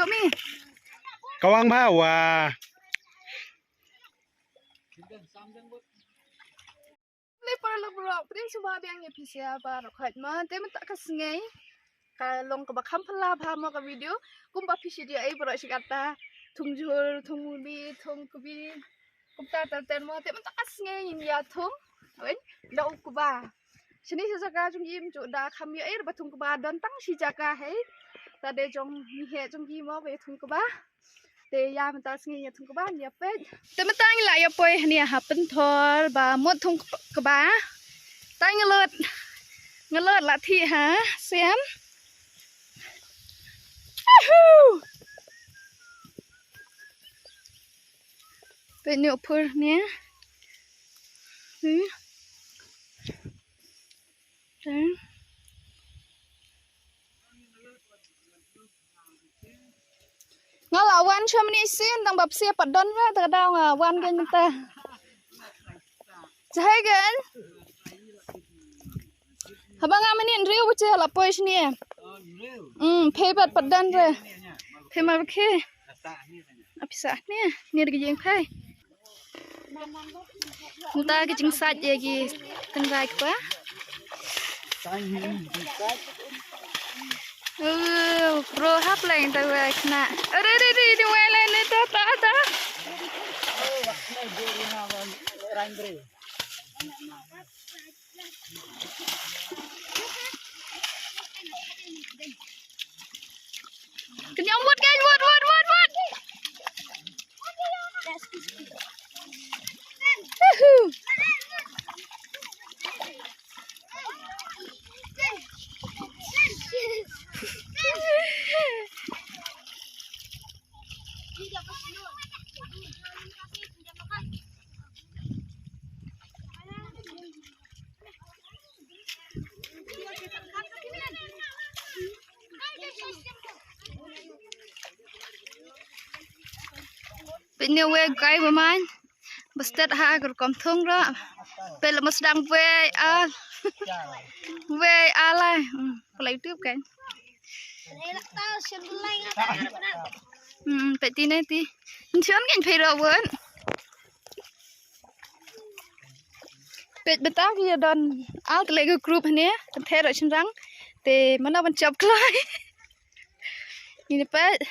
kami. Kawang bawa. Para berok, pring subah biang ya pisia para khat ma, tapi tak kesengai. Kalau ke bakam pala paham ke video, kumpa pisia dia berok sikata, tungjul, tungbi, tungkubi, kumta terten ma, tapi tak kesengai ini ya tung, wen, dah ukuba. Sini sejaka jungim juda kami air batung kuba dan tang si jaka hei, tadi jong mihe jonggi ma batung kuba. Te ya mentas ngi thung kuba ya pe te matang la ya poi ni ha pen thor ba mot thung kuba tai ngelut la thi ha xem pe nyu phur ni ngalawan cuma ni sin tang bab sia padon ra ta daw wan gan ta jai gan habang amanin riu che la pois ni phe bat padon ra phe ma khe apisa ni ri jeng phai muta ke jing sat ye gi tengrai kwa bro hap lain tu kena. Di mana ni ta. Kenyang buat kan, buat. Ini we gai bermain, bestet ha kerkom thung ra, pel mas dang we lah, pelai tu kan. Peti ni ti, cian kan pera wen. Pet betah dia dan alt lagi grup ni, terus cenderang, te mana mencap kelai. Ini pet.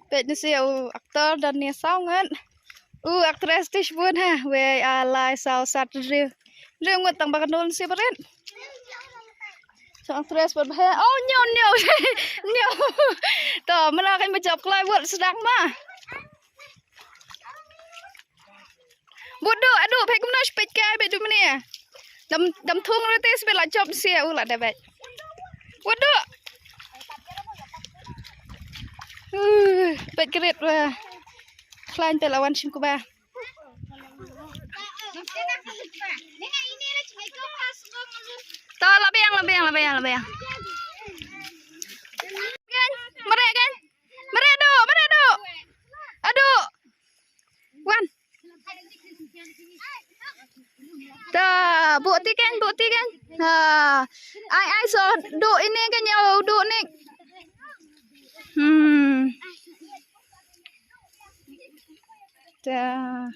Pet ni si aktor dan ni sangat, aktris tish pun ha, we alai saw sat real ngut tang bakan don si beren. So aktris pun bah, oh nyo, toh mana kan macam kelai buat sedang mah. Bodoh, aduh, pek mana sepet kai pek tu mana? Dam thung rete sepet lah job si ulat dah pek. Bodoh. Pet kerit wah. Klain pet lawan sim kuba. Toh lebih yang. Kan, merek do. Aduh. Wan. Dah, bukti kan. Ai so do ini kan jauh do ni. Dah.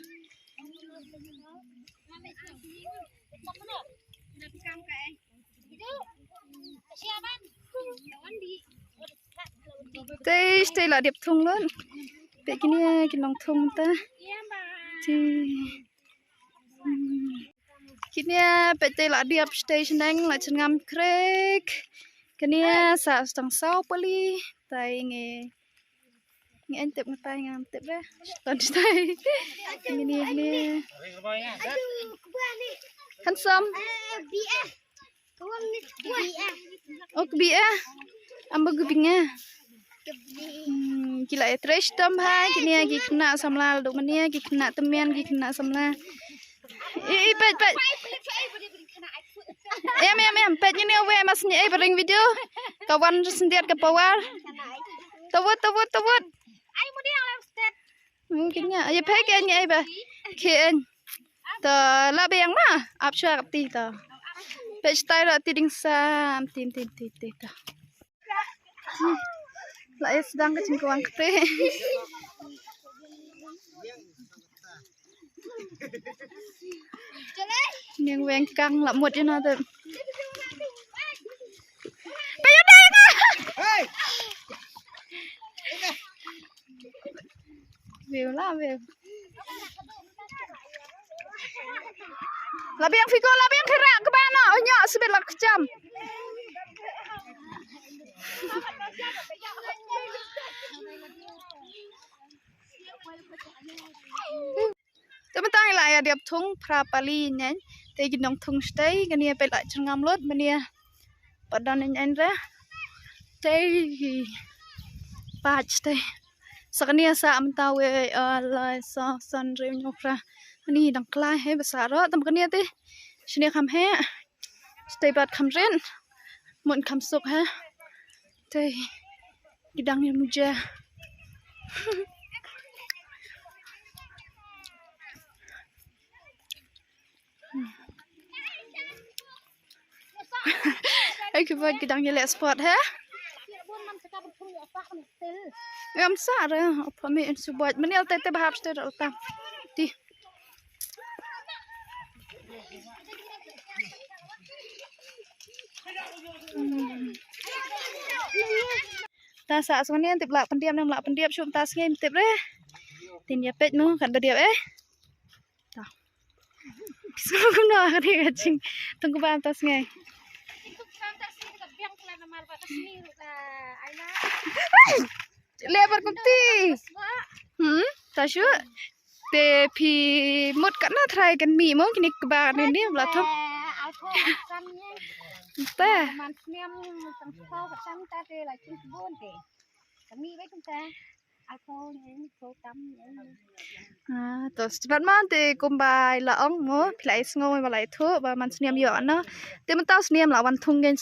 Stay lah điệp thùng luôn. Vậy cái này cái lòng thùng ta. Thì cái này vậy stay lah điệp station đang là chân ngam krek. Cái này sa stang sau pali. Tai nghe anh tiếp tay ngam tiếp đấy. Tận tay. Cái này. Handsome. Oh kebia. Amba gubingnya. Gila ya trash tam hai kini lagi kena samla duk mania lagi kena temian lagi kena samla pet em pet ini awe masnya bering video kawan sendiri ke power tawut mungkinnya ya pet kayaknya ba kien ta la beng ma apsha kapti ta pet style tiding sam tin ta lại sedang ke cingkuang kete miếng veng căng lắm một cho nó được bây giờ đây nè view là view là biang figo là biang khera ke bana nya sebet lak jam Teman-teman lại điệp thùng prapali nhé, thì cái nông thùng stay cái này phải lại trong ngâm lót bên này, bắt đầu nhanh ra, thì bắt stay, sau cái này sao mình tao về lại son rêu nhóc ra, bên này đằng klai hay besar đó, tầm cái này thì, xin khám hè, stay bắt khám ren, muốn khám sụp ha, thì cái đằng này muja. Ay kibad gidang yele spot ha am sa ra apa me subat menel tete bahap ste tam ti ta sa sonia tip lak pendiam nang lak pendiam chum ta ngem tip re tin ya pet mu kan berdiam ta bisku no hari kacing tunggu bam tas ngai lebar kunti tasu te phi mut kan na try kan mi mo kini keba ni bla thok ta man snem tang sao ka tang ta te la chin bon te kami ba kun ta alcohol ni ko tam to sebat man te kumbai la ong mo plai ngoi ba lai thu ba man snem yo na te man tau snem la wan thung gen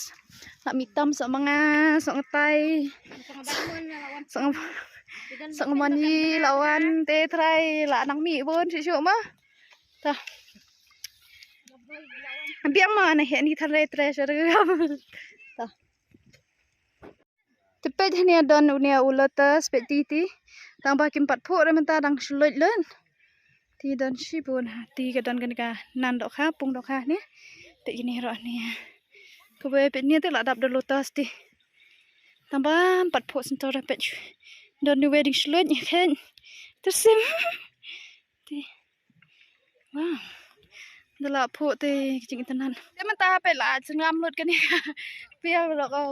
la mi tam so manga so tai so mani lawan te try la nang mi bon chi chu ma ta biang ma na he ni thare treasure ta tepe ni don unia ulata spetiti tang ba kim pat pho re man ta dang shloi len ti don shi bon ti ka don kan ka nan dok kha pung dok kha ni te ni ro ni ko be pe ni te la dap do lotus ti tang ba pat pho sin to re pe don ni wedding shloi ni khen tersim ti wow Dala pho te ching tanan te man ta pe la chngam lut kan ni pia ro ko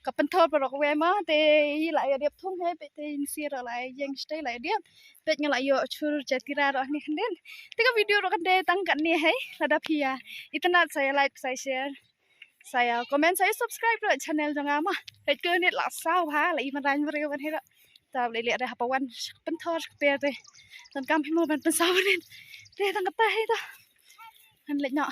kapan thot ro ko we ma te yi lại điệp thung he pe te si ro lại yang stay lại điệp pe nga lại yo chur chatira ro ni khan den te ka video ro kan de tang kan ni hai lada phia itana saya like saya share saya comment saya subscribe ro channel janga ma pe ke ni la sao ha lại man ran re wan he ro ta le le da pa wan pan thot pe te tan kam hi mo ban pan sao nen te tang ka ta he ta anh lại nhỏ